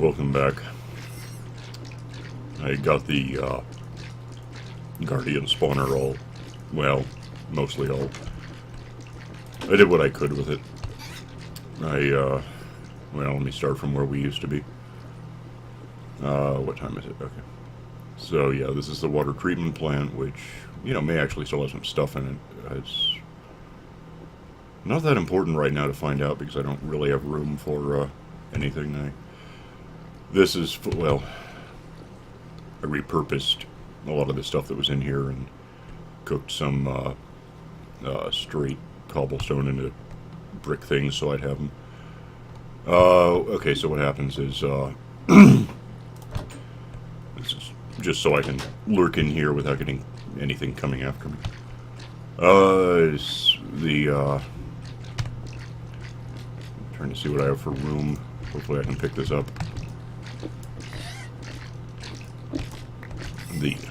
welcome back. I got the Guardian spawner all, well, mostly all. I did what I could with it. Well, let me start from where we used to be. What time is it? Okay. So, yeah, this is the water treatment plant, which, may actually still have some stuff in it. It's not that important right now to find out because I don't really have room for anything. This is, well, I repurposed a lot of the stuff that was in here and cooked some straight cobblestone into brick things so I'd have them. Okay, so what happens is, this is just so I can lurk in here without getting anything coming after me. I'm trying to see what I have for room. Hopefully I can pick this up.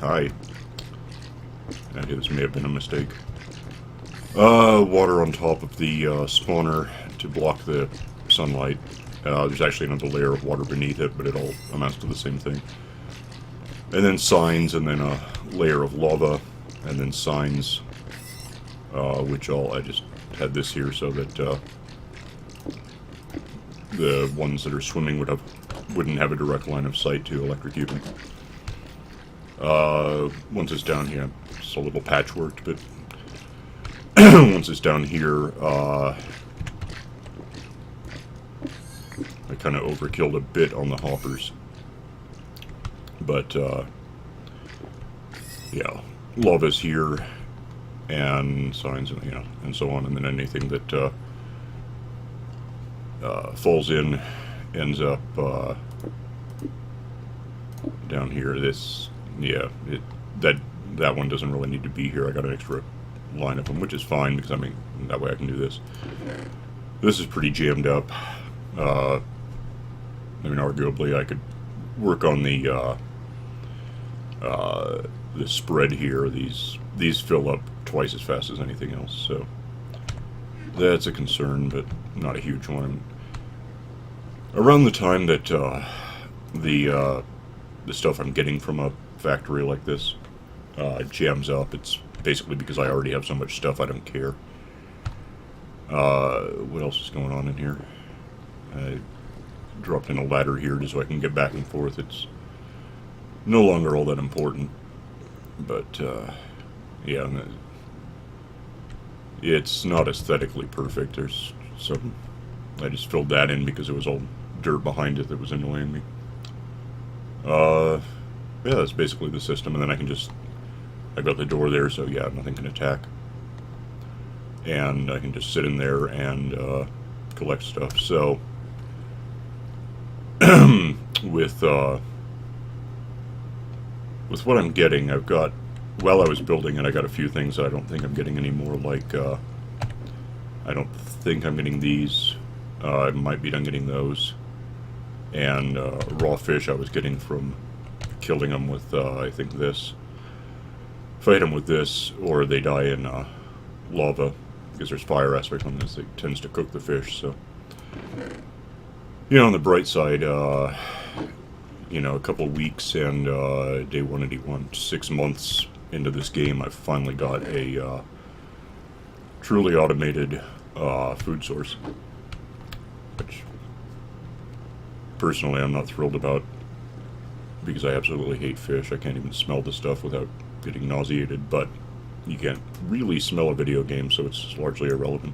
Hi. Okay, this may have been a mistake. Water on top of the spawner to block the sunlight. There's actually another layer of water beneath it, but it all amounts to the same thing. And then signs, and then a layer of lava, and then signs, which I just had this here so that the ones that are swimming wouldn't have a direct line of sight to electrocute them. Once it's down here, it's a little patchworked, but once it's down here, I kind of overkilled a bit on the hoppers. But, yeah, lava's here, and signs, and so on, and then anything that falls in ends up down here. That one doesn't really need to be here. I got an extra line of them, which is fine, because, that way I can do this. This is pretty jammed up. Arguably I could work on the spread here. These fill up twice as fast as anything else, so that's a concern, but not a huge one. Around the time that the stuff I'm getting from a factory like this jams up, it's basically because I already have so much stuff I don't care. What else is going on in here? I dropped in a ladder here just so I can get back and forth. It's no longer all that important, but yeah, it's not aesthetically perfect. There's some, I just filled that in because it was all dirt behind it that was annoying me. Yeah, that's basically the system, and then I got the door there, so yeah, nothing can attack. And I can just sit in there and collect stuff. So, with what I'm getting, I've got, while I was building it, I got a few things that I don't think I'm getting anymore, like, I don't think I'm getting these. I might be done getting those. And raw fish I was getting from killing them with, I think this. If I hit them with this, or they die in lava, because there's fire aspect on this, it tends to cook the fish, so. On the bright side, a couple weeks and day 181, 6 months into this game, I've finally got a truly automated food source, which personally I'm not thrilled about, because I absolutely hate fish. I can't even smell the stuff without getting nauseated, but you can't really smell a video game, so it's largely irrelevant.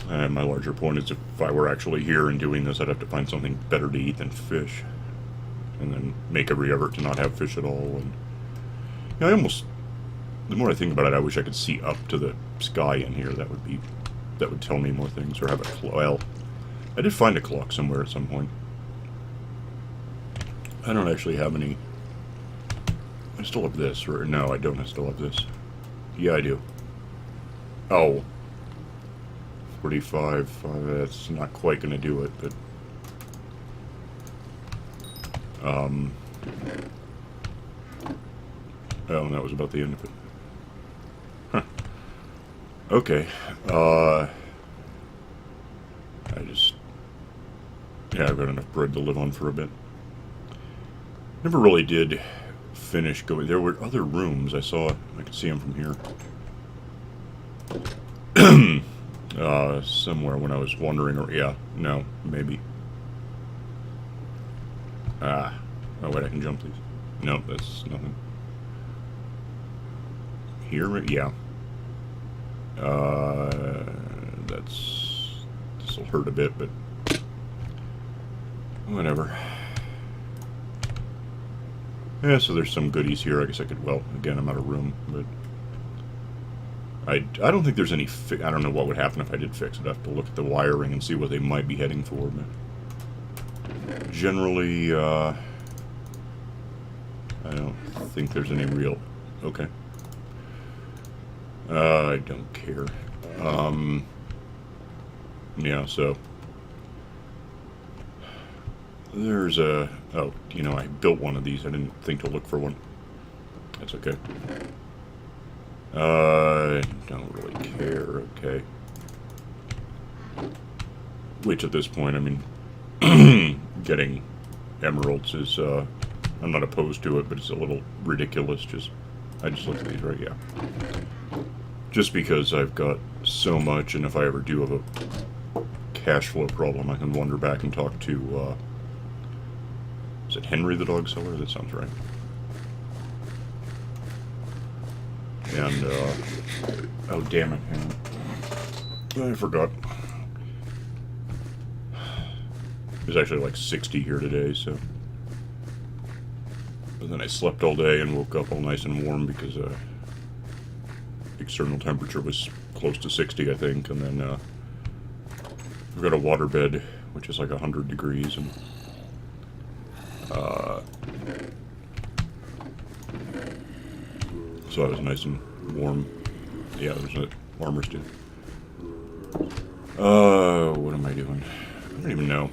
And my larger point is, if I were actually here and doing this, I'd have to find something better to eat than fish, and then make every effort to not have fish at all. And the more I think about it, I wish I could see up to the sky in here. That would tell me more things, or have a clock. Well, I did find a clock somewhere at some point. I don't actually have any. I still have this, or no, I don't. I still have this. Yeah, I do. Oh. 45, that's not quite going to do it, but... Oh, and that was about the end of it. Huh. Okay, Yeah, I've got enough bread to live on for a bit. Never really did finish going. There were other rooms. I could see them from here. Somewhere when I was wandering. Or yeah, no, maybe. Oh wait, I can jump these. No, that's nothing. Here, yeah. This'll hurt a bit, but whatever. Yeah, so there's some goodies here. I guess I could, well, again, I'm out of room, but I don't think there's any, I don't know what would happen if I did fix it. I'd have to look at the wiring and see what they might be heading for, but generally, I don't think there's any real, okay. I don't care. Yeah, so there's a, oh, you know, I built one of these. I didn't think to look for one. That's okay. I don't really care, okay. Which at this point, I mean, getting emeralds is, I'm not opposed to it, but it's a little ridiculous. I just looked at these, right? Yeah. Just because I've got so much, and if I ever do have a cash flow problem, I can wander back and talk to, is it Henry the dog seller? That sounds right. And, oh damn it, hang on. I forgot. There's actually like 60 here today, so. But then I slept all day and woke up all nice and warm because, external temperature was close to 60, I think, and then, we've got a waterbed, which is like 100 degrees, and, so I was nice and warm. Yeah, there's an armor stand. What am I doing? I don't even know.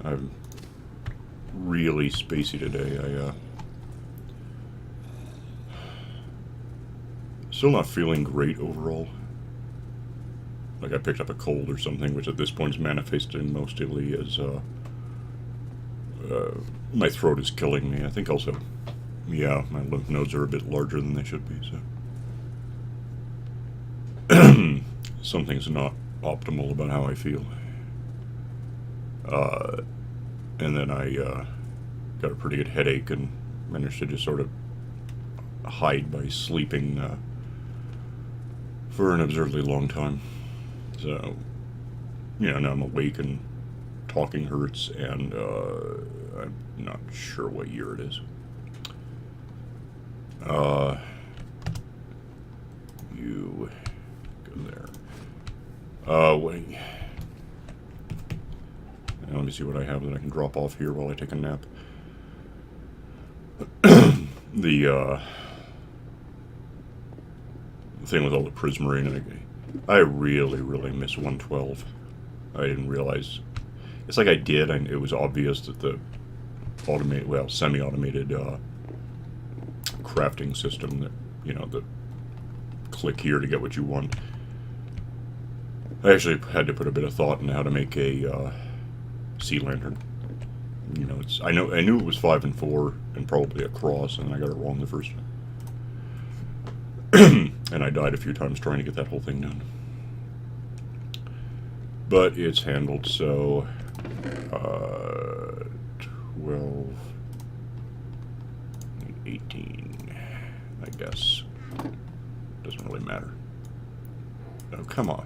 I'm really spacey today. Still not feeling great overall. Like I picked up a cold or something, which at this point is manifesting mostly as, my throat is killing me. I think also, yeah, my lymph nodes are a bit larger than they should be, so. Something's not optimal about how I feel. And then I, got a pretty good headache and managed to just sort of hide by sleeping, for an absurdly long time. So, you know, now I'm awake and talking hurts, and, I'm not sure what year it is. You go there. Wait. Now, let me see what I have that I can drop off here while I take a nap. The thing with all the prismarine, I really, really miss 112. I didn't realize. It's like I did, and it was obvious that the automated, well, semi-automated crafting system that, you know, the click here to get what you want. I actually had to put a bit of thought into how to make a sea lantern. You know, I knew it was 5 and 4 and probably a cross, and I got it wrong the first time. And I died a few times trying to get that whole thing done. But it's handled, so 12, 18, I guess. Doesn't really matter. Oh, come on.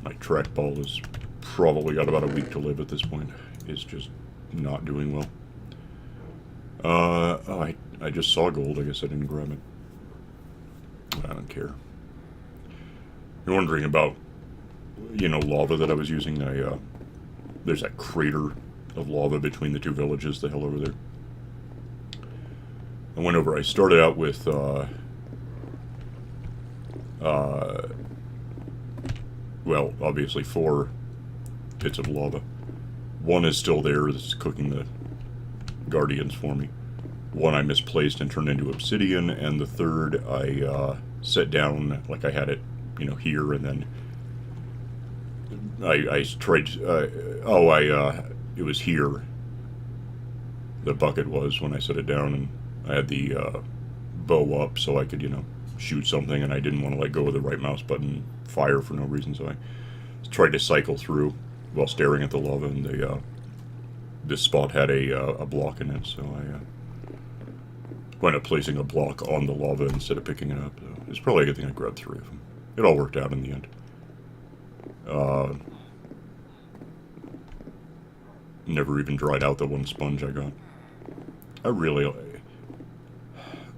My trackball has probably got about a week to live at this point. It's just not doing well. Oh, I just saw gold. I guess I didn't grab it. I don't care. You're wondering about, you know, lava that I was using. There's that crater of lava between the two villages, the hill over there. I went over, I started out with, well, obviously 4 pits of lava. One is still there, that's cooking the guardians for me. One I misplaced and turned into obsidian, and the third I set down like I had it, you know, here, and then I tried. It was here. The bucket was when I set it down, and I had the bow up so I could, shoot something, and I didn't want to let go of the right mouse button, fire for no reason, so I tried to cycle through while staring at the lava, and this spot had a block in it, so I wound up placing a block on the lava instead of picking it up. So it's probably a good thing I grabbed 3 of them. It all worked out in the end. Never even dried out the one sponge I got.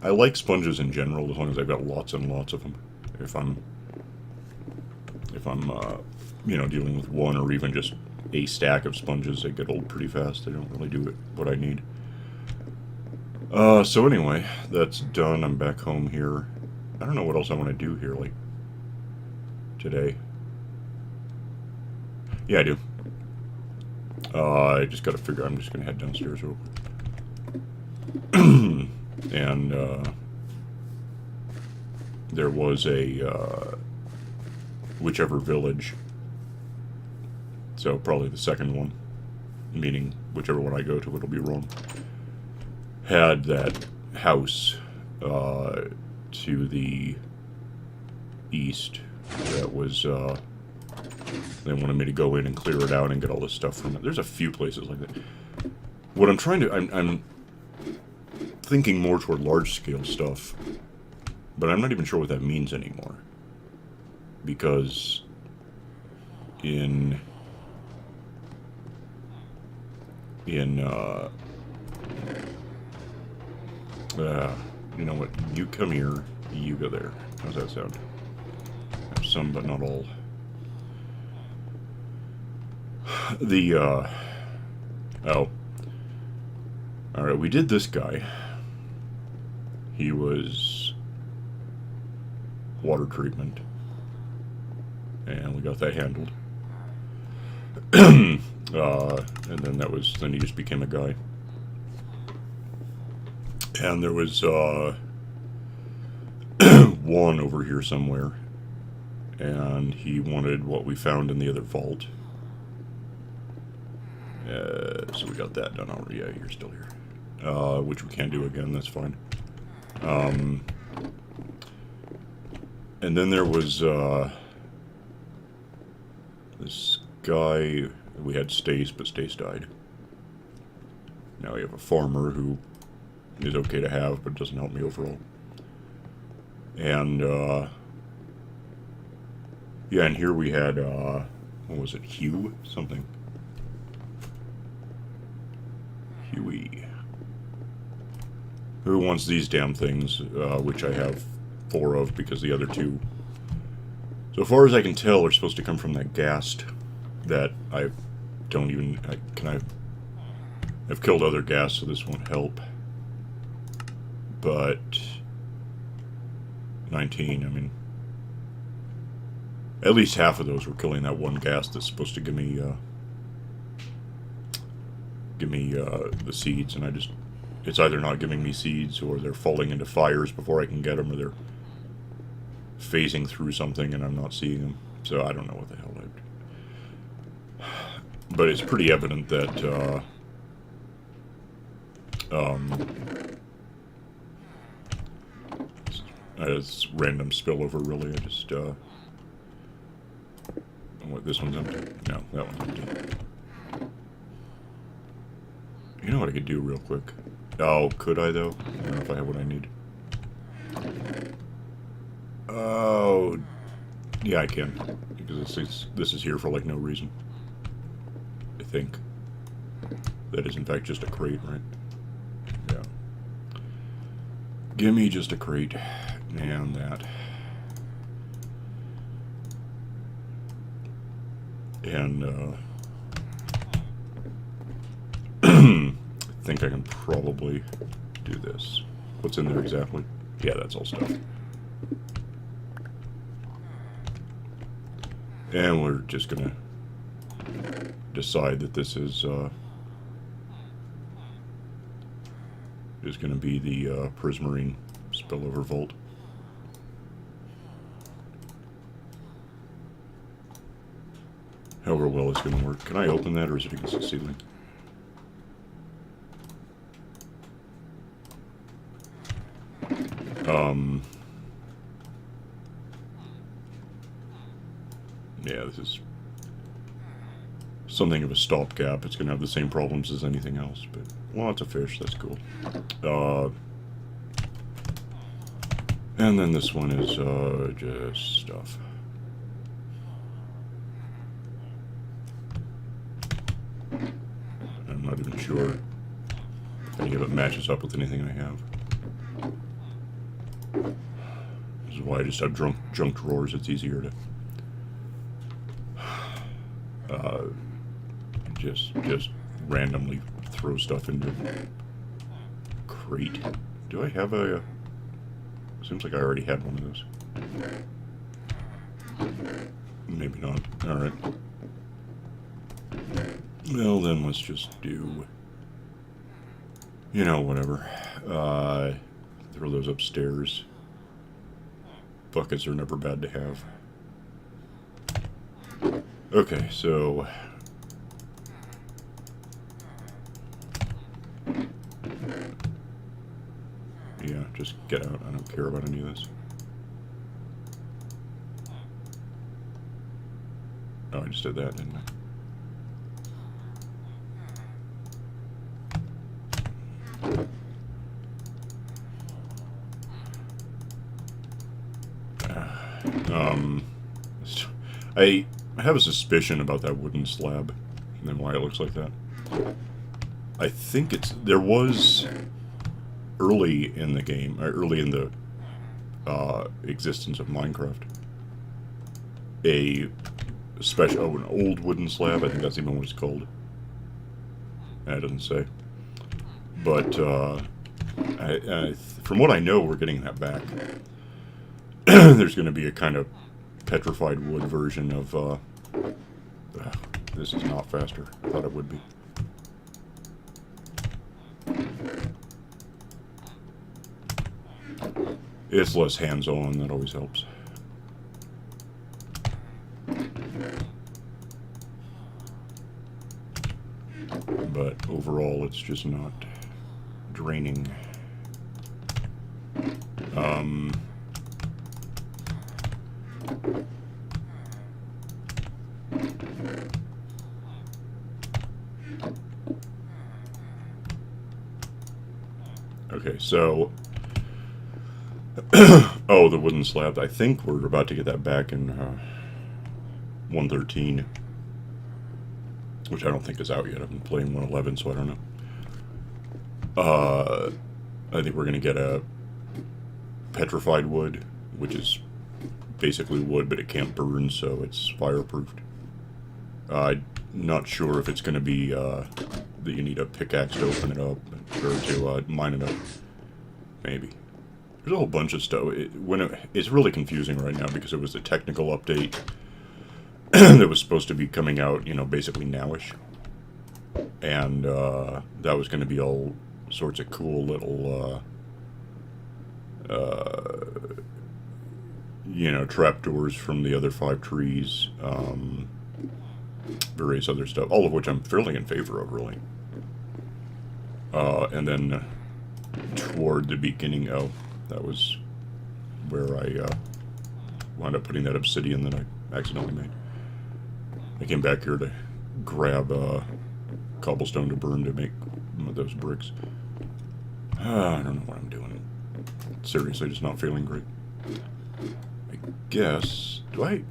I like sponges in general, as long as I've got lots and lots of them. If I'm dealing with one or even just a stack of sponges, they get old pretty fast. They don't really do what I need. So anyway, that's done. I'm back home here. I don't know what else I want to do here, like, today. Yeah, I do. I just gotta figure, I'm just gonna head downstairs real quick. And, there was a, whichever village, so probably the second one, meaning whichever one I go to, it'll be wrong, had that house, to the east that was, they wanted me to go in and clear it out and get all this stuff from it. There's a few places like that. What I'm trying to... I'm thinking more toward large-scale stuff, but I'm not even sure what that means anymore. Because you know what? You come here, you go there. How's that sound? Some, but not all. Alright, we did this guy. He was water treatment. And we got that handled. And then then he just became a guy. And there was, one over here somewhere. And he wanted what we found in the other vault. So we got that done already. Yeah, you're still here. Which we can't do again, that's fine. And then there was, this guy, we had Stace, but Stace died. Now we have a farmer who is okay to have, but doesn't help me overall. And, yeah, and here we had, what was it, Hugh? Something. Huey. Who wants these damn things, which I have 4 of because the other 2, so far as I can tell, are supposed to come from that ghast that I don't even... I've killed other ghasts, so this won't help. But 19, I mean... At least half of those were killing that one ghast that's supposed to give me the seeds, and it's either not giving me seeds, or they're falling into fires before I can get them, or they're phasing through something and I'm not seeing them. So I don't know what the hell but it's pretty evident that, it's random spillover, really. I just, what, this one's empty? No, that one's empty. You know what I could do real quick? Oh, could I, though? I don't know if I have what I need. Oh, yeah, I can. Because this is here for, like, no reason. I think. That is, in fact, just a crate, right? Yeah. Give me just a crate. And that. And, I think I can probably do this. What's in there exactly? Yeah, that's all stuff. And we're just gonna decide that this is gonna be the Prismarine spillover vault. however well it's going to work. Can I open that, or is it against the ceiling? Yeah, this is something of a stopgap. It's going to have the same problems as anything else, but, well, it's a fish. That's cool. And then this one is just stuff. I'm not even sure if any of it matches up with anything I have. This is why I just have junk drawers. It's easier to just randomly throw stuff into a crate. Do I have a... Seems like I already had one of those. Maybe not. Alright. Well, then let's just do... You know, whatever. Throw those upstairs. Buckets are never bad to have. Okay, so... Yeah, just get out. I don't care about any of this. Oh, I just did that, didn't I? I have a suspicion about that wooden slab and then why it looks like that. I think it's... There was... Early in the game, or early in the existence of Minecraft, an old wooden slab. I think that's even what it's called. That doesn't say. But from what I know, we're getting that back. There's going to be a kind of petrified wood version of. This is not faster. I thought it would be. It's less hands-on, that always helps. But overall, it's just not draining. Okay, so... Oh, the wooden slab. I think we're about to get that back in 1.13, which I don't think is out yet. I've been playing 1.11, so I don't know. I think we're going to get a petrified wood, which is basically wood, but it can't burn, so it's fireproofed. I'm not sure if it's going to be that you need a pickaxe to open it up, or to mine it up. Maybe. There's a whole bunch of stuff. It's really confusing right now because it was a technical update that was supposed to be coming out, you know, basically nowish. And that was going to be all sorts of cool little, you know, trapdoors from the other 5 trees, various other stuff, all of which I'm fairly in favor of, really. And then toward the beginning, that was where I wound up putting that obsidian that I accidentally made. I came back here to grab cobblestone to burn to make those bricks. I don't know what I'm doing. Seriously, just not feeling great. I guess... I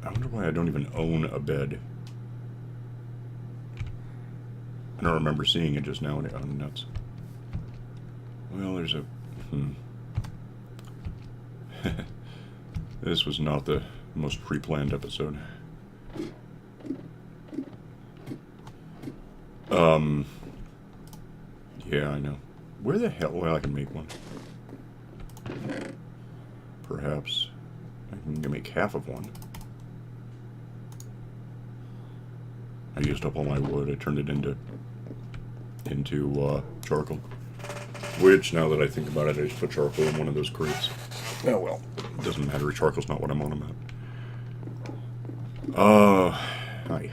wonder why I don't even own a bed. I don't remember seeing it just now. I'm nuts. Well, there's a... This was not the most pre-planned episode. Yeah, I know. Where the hell... Well, I can make one. Perhaps. I can make half of one. I used up all my wood. I turned it into charcoal. Which, now that I think about it, I just put charcoal in one of those crates. Oh well. It doesn't matter. Charcoal's not what I'm on about. Hi.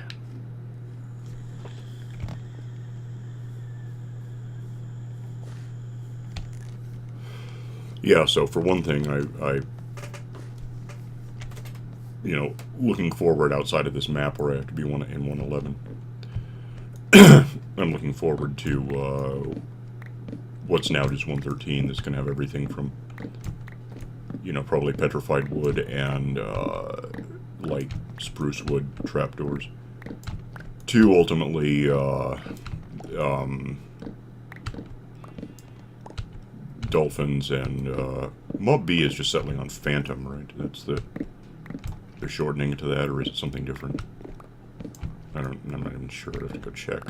Yeah, so for one thing, looking forward outside of this map where I have to be in 111, I'm looking forward to what's now just 113 that's going to have everything from, probably petrified wood and light spruce wood trapdoors to ultimately dolphins and Mob B is just settling on Phantom, right? That's the shortening to that, or is it something different? I'm not even sure. I have to go check.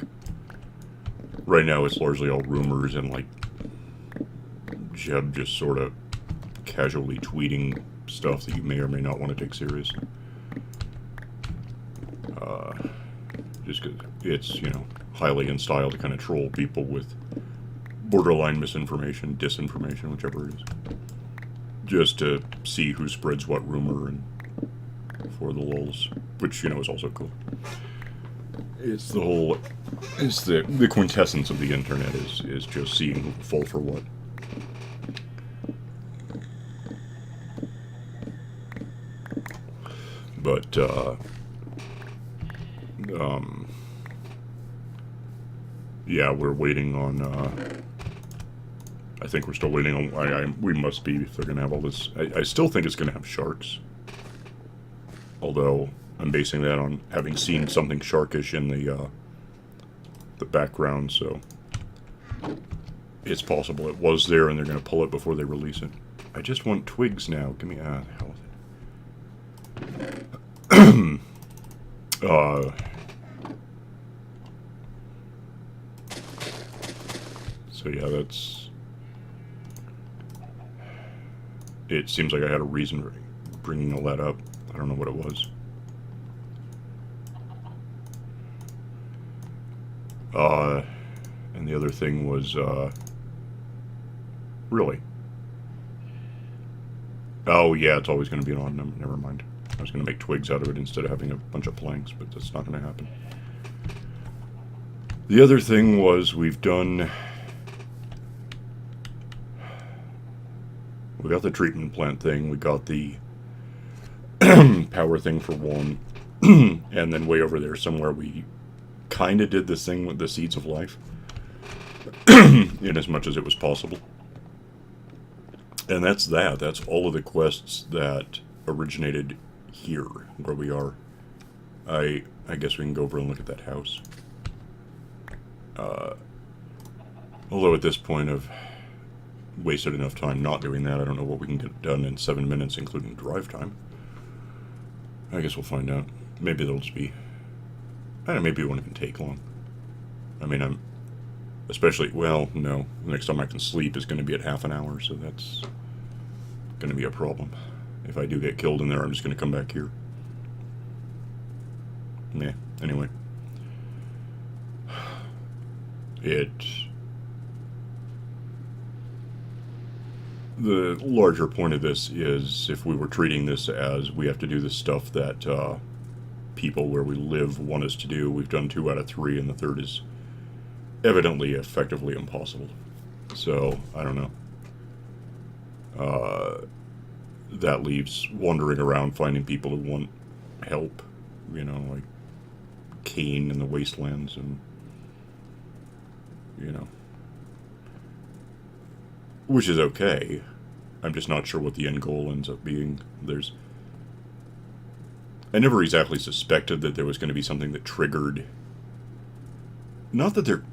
Right now, it's largely all rumors and like Jeb just sort of casually tweeting stuff that you may or may not want to take serious. Just because it's highly in style to kind of troll people with borderline misinformation, disinformation, whichever it is, just to see who spreads what rumor and for the lulz, which is also cool. It's the quintessence of the internet is just seeing who fall for what. But yeah, we're waiting on. I think we're still waiting on. We must be if they're going to have all this. I still think it's going to have sharks. Although I'm basing that on having seen something sharkish in the background, so it's possible it was there and they're going to pull it before they release it. I just want twigs now. Give me the hell with it. So yeah, that's. It seems like I had a reason for bringing all that up. I don't know what it was. And the other thing was, really? Oh, yeah, it's always going to be an odd number. Never mind. I was going to make twigs out of it instead of having a bunch of planks, but that's not going to happen. The other thing was we got the treatment plant thing, we got the power thing for one, and then way over there somewhere we kind of did this thing with the seeds of life, in as much as it was possible. And that's that. That's all of the quests that originated here, where we are. I guess we can go over and look at that house. Although at this point I've wasted enough time not doing that, I don't know what we can get done in 7 minutes, including drive time. I guess we'll find out. Maybe they'll just be... I don't know, maybe it won't even take long. I mean, especially, well, no. The next time I can sleep is going to be at half an hour, so that's going to be a problem. If I do get killed in there, I'm just going to come back here. Yeah, anyway. The larger point of this is if we were treating this as we have to do the stuff that people where we live want us to do, we've done 2 out of 3, and the third is evidently effectively impossible. So, I don't know. That leaves wandering around finding people who want help, like Cain in the wastelands and, which is okay. I'm just not sure what the end goal ends up being. I never exactly suspected that there was going to be something that triggered... Not that there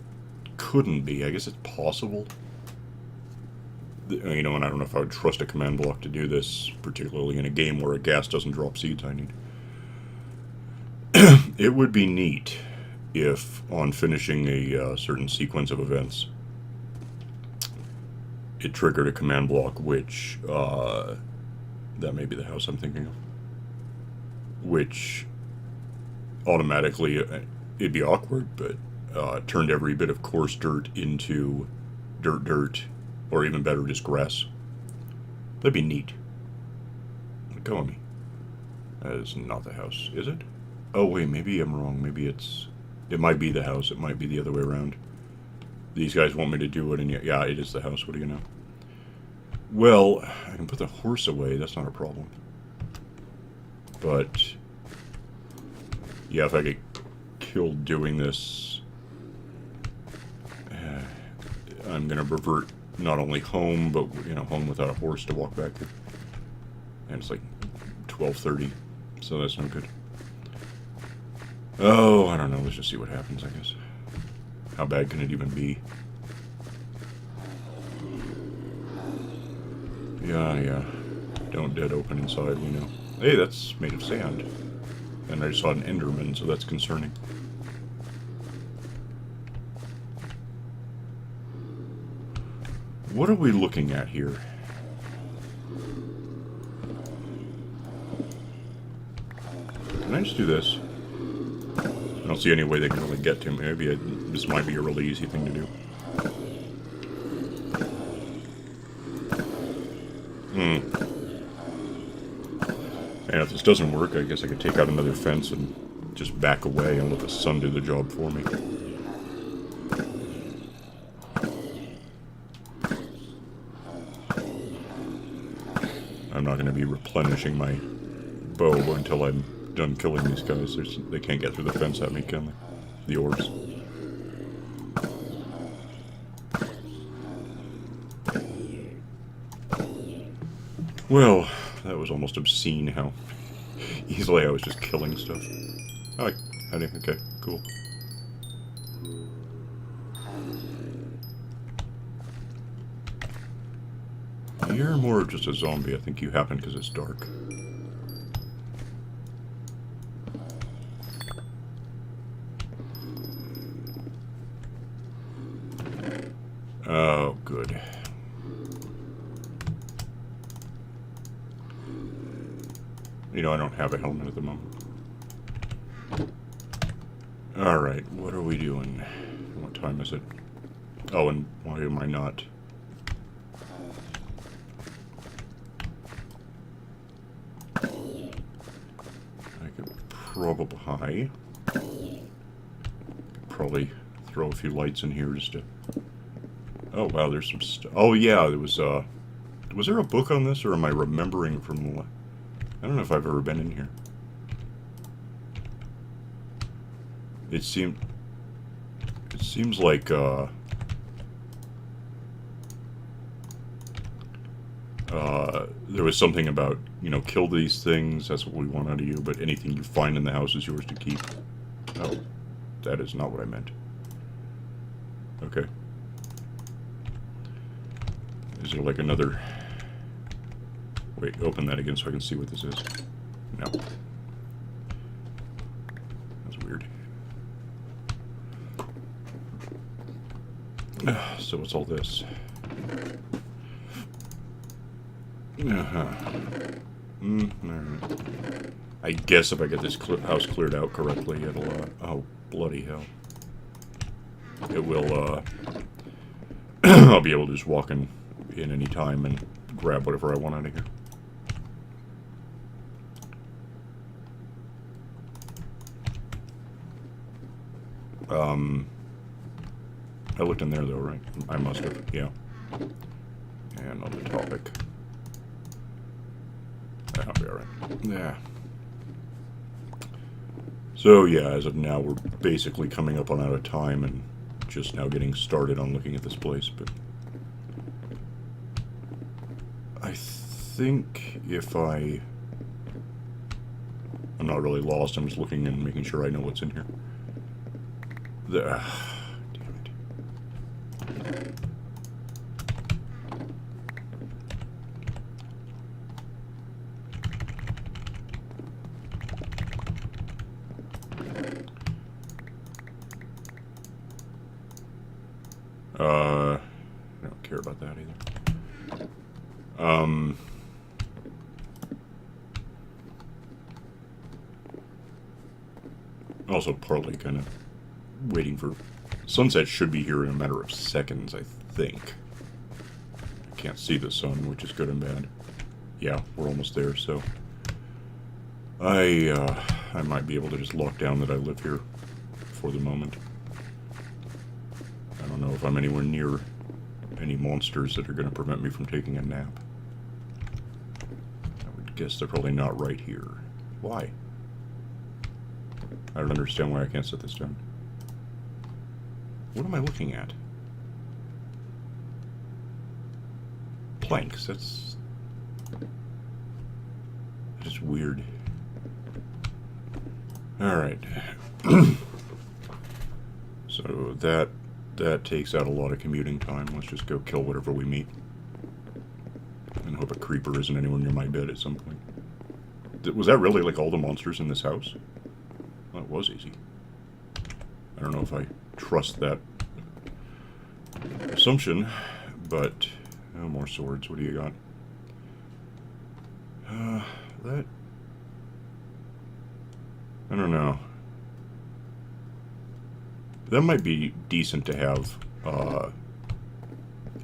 couldn't be, I guess it's possible. And I don't know if I would trust a command block to do this, particularly in a game where a gas doesn't drop seeds I need. It would be neat if, on finishing a certain sequence of events, it triggered a command block which, that may be the house I'm thinking of, which automatically, it'd be awkward, but turned every bit of coarse dirt into dirt, or even better, just grass. That'd be neat. Let go of me. That is not the house, is it? Oh, wait, maybe I'm wrong. Maybe it might be the house. It might be the other way around. These guys want me to do it, and yeah, it is the house. What do you know? Well, I can put the horse away. That's not a problem. But, yeah, if I get killed doing this, I'm going to revert not only home, but, you know, home without a horse to walk back to. And it's like 12:30, so that's no good. Oh, I don't know. Let's just see what happens, I guess. How bad can it even be? Yeah. Don't dead open inside, we know. Hey, that's made of sand. And I just saw an Enderman, so that's concerning. What are we looking at here? Can I just do this? I don't see any way they can really get to me. Maybe this might be a really easy thing to do. And if this doesn't work, I guess I could take out another fence and just back away and let the sun do the job for me. I'm not going to be replenishing my bow until I'm done killing these guys. They can't get through the fence at me, can they? The orbs. Well, that was almost obscene how easily I was just killing stuff. Oh, okay, cool. You're more of just a zombie. I think you happen because it's dark. Oh, good. You know, I don't have a helmet at the moment. Alright, what are we doing? What time is it? Oh, and why am I not? I could probably throw a few lights in here just to... Oh, wow, there's some stuff. Oh, yeah, there was there a book on this, or am I remembering from the... I don't know if I've ever been in here. It seems like, there was something about, you know, kill these things, that's what we want out of you, but anything you find in the house is yours to keep. Oh, that is not what I meant. Okay. Is there like another... Wait, open that again so I can see what this is. No. That's weird. So what's all this? Alright. I guess if I get this house cleared out correctly, it'll, oh, bloody hell. It will, I'll be able to just walk in any time and grab whatever I want out of here. I looked in there though, right? I must have, yeah. And on the topic. That'll be alright. Yeah. So yeah, as of now, we're basically coming up on out of time and just now getting started on looking at this place, but... I think if I'm not really lost, I'm just looking and making sure I know what's in here. Damn it. I don't care about that either. Also partly kind of waiting for... Sunset should be here in a matter of seconds, I think. I can't see the sun, which is good and bad. Yeah, we're almost there, so... I might be able to just lock down that I live here for the moment. I don't know if I'm anywhere near any monsters that are going to prevent me from taking a nap. I would guess they're probably not right here. Why? I don't understand why I can't set this down. What am I looking at? Planks, that's weird. Alright. So that takes out a lot of commuting time. Let's just go kill whatever we meet. And hope a creeper isn't anywhere near my bed at some point. Was that really like all the monsters in this house? Well, it was easy. I don't know if I trust that assumption, but... Oh, more swords. What do you got? That... I don't know. That might be decent to have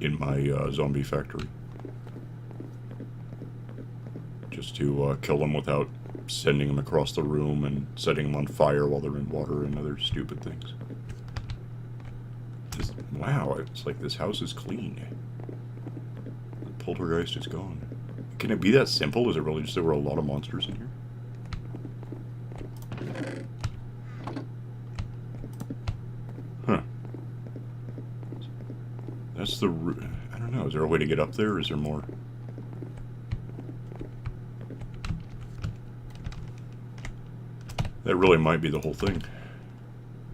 in my zombie factory. Just to kill them without sending them across the room and setting them on fire while they're in water and other stupid things. Wow, it's like this house is clean. The poltergeist is gone. Can it be that simple? Is it really just there were a lot of monsters in here? Huh. That's the... I don't know. Is there a way to get up there? Or is there more? That really might be the whole thing.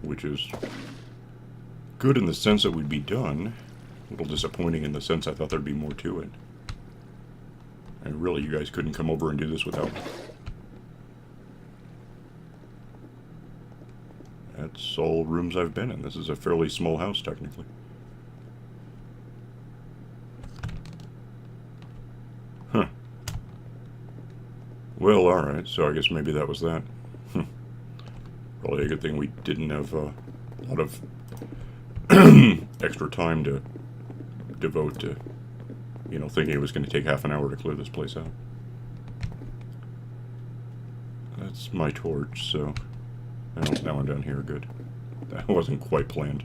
Which is good in the sense that we'd be done. A little disappointing in the sense I thought there'd be more to it. And really, you guys couldn't come over and do this without me. That's all rooms I've been in. This is a fairly small house, technically. Huh. Well, alright, so I guess maybe that was that. Probably a good thing we didn't have a lot of extra time to devote to, you know, thinking it was going to take half an hour to clear this place out. That's my torch, so... Oh, now I'm down here, good. That wasn't quite planned.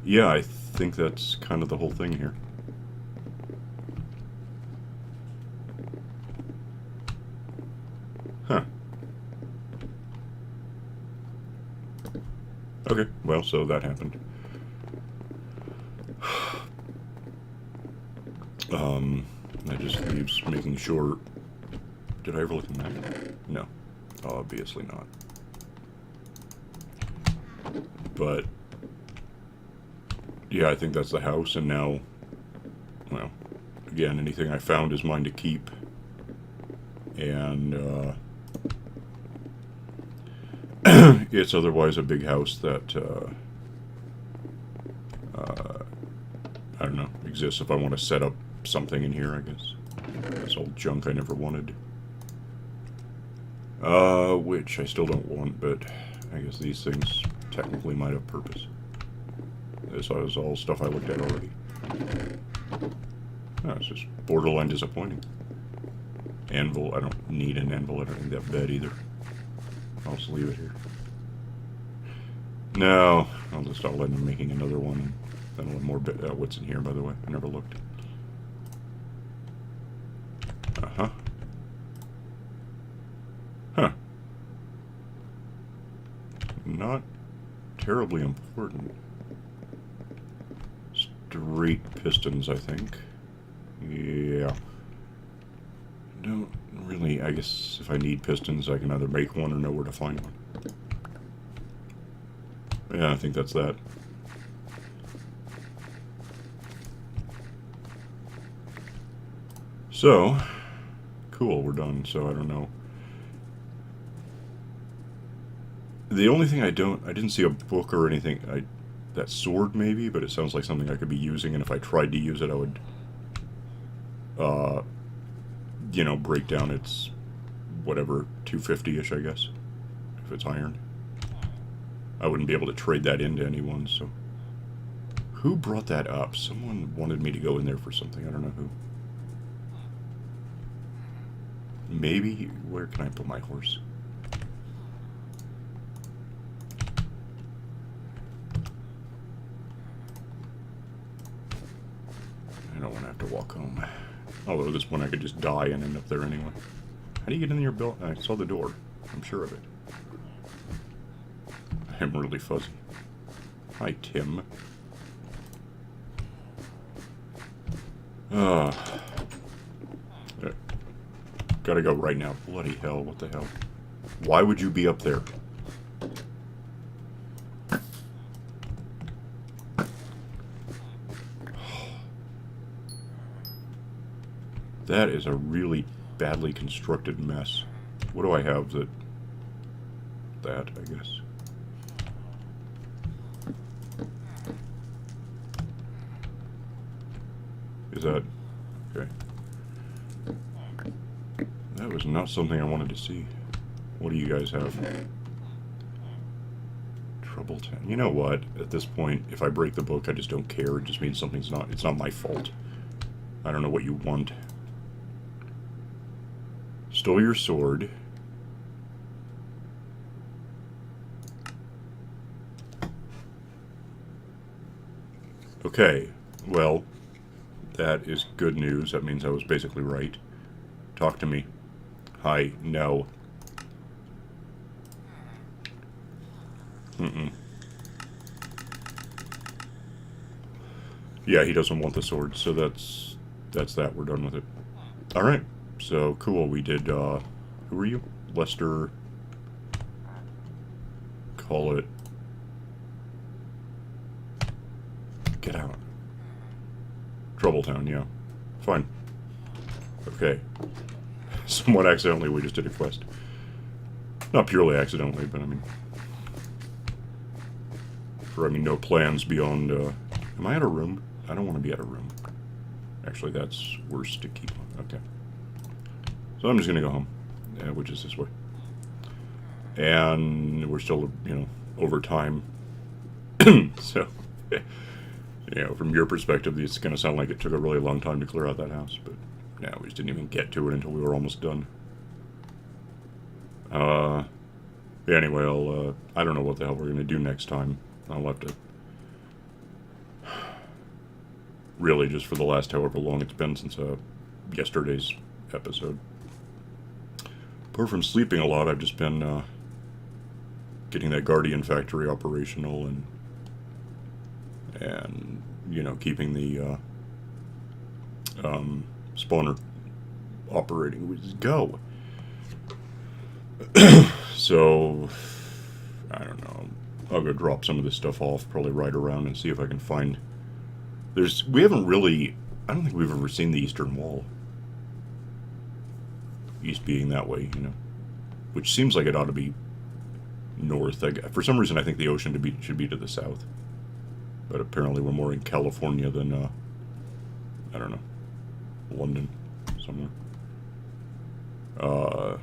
Yeah, I think that's kind of the whole thing here. Huh. Okay, well, so that happened. That just leaves making sure... Did I ever look at the map? No. Obviously not. But... yeah, I think that's the house, and now... Well, again, anything I found is mine to keep. And, it's otherwise a big house that, I don't know, exists if I want to set up something in here, I guess. This old junk I never wanted. Which I still don't want, but I guess these things technically might have purpose. This was all stuff I looked at already. No, it's just borderline disappointing. Anvil, I don't need an anvil, I don't need that bed either. I'll just leave it here. No, I'll just start letting them making another one, and then I'll have more what's in here, by the way. I never looked. Uh-huh. Huh. Not terribly important. Straight pistons, I think. Yeah. Don't really... I guess if I need pistons, I can either make one or know where to find one. Yeah, I think that's that. So, cool, we're done, so I don't know. The only thing I didn't see a book or anything. That sword maybe, but it sounds like something I could be using, and if I tried to use it, I would, you know, break down its, whatever, 250-ish, I guess, if it's iron. I wouldn't be able to trade that into anyone, so... Who brought that up? Someone wanted me to go in there for something, I don't know who. Maybe... Where can I put my horse? walk home. Although at this point I could just die and end up there anyway. How do you get in your building? I saw the door. I'm sure of it. I'm really fuzzy. Hi, Tim. Gotta go right now. Bloody hell, what the hell? Why would you be up there? That is a really badly constructed mess. What do I have that... That, I guess. Is that... Okay. That was not something I wanted to see. What do you guys have? Trouble 10. You know what? At this point, if I break the book, I just don't care. It just means something's not... It's not my fault. I don't know what you want. Stole your sword. Okay. Well, that is good news. That means I was basically right. Talk to me. Hi. No. Yeah, he doesn't want the sword, so that's that. We're done with it. Alright. So, cool. We did, who were you? Lester... Call it... Get out. Troubletown, yeah. Fine. Okay. Somewhat accidentally, we just did a quest. Not purely accidentally, but I mean... no plans beyond, Am I out of room? I don't want to be out of room. Actually, that's worse to keep on. Okay. So I'm just going to go home, which is this way. And we're still, over time. So, from your perspective, it's going to sound like it took a really long time to clear out that house. But, no, we just didn't even get to it until we were almost done. Anyway, I don't know what the hell we're going to do next time. I'll have to... Really, just for the last however long it's been since yesterday's episode. Apart from sleeping a lot, I've just been getting that Guardian factory operational and keeping the spawner operating. We just go. So, I don't know. I'll go drop some of this stuff off, probably ride around and see if I can find... We haven't really... I don't think we've ever seen the Eastern Wall. East being that way, Which seems like it ought to be north. For some reason, I think the ocean should be to the south. But apparently we're more in California than, I don't know, London, somewhere. I'll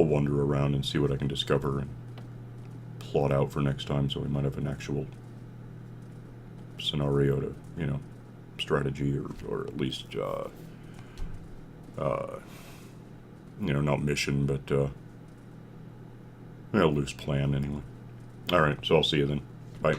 wander around and see what I can discover and plot out for next time, so we might have an actual scenario to, strategy or at least, not mission, but, a loose plan anyway. Alright, so I'll see you then. Bye.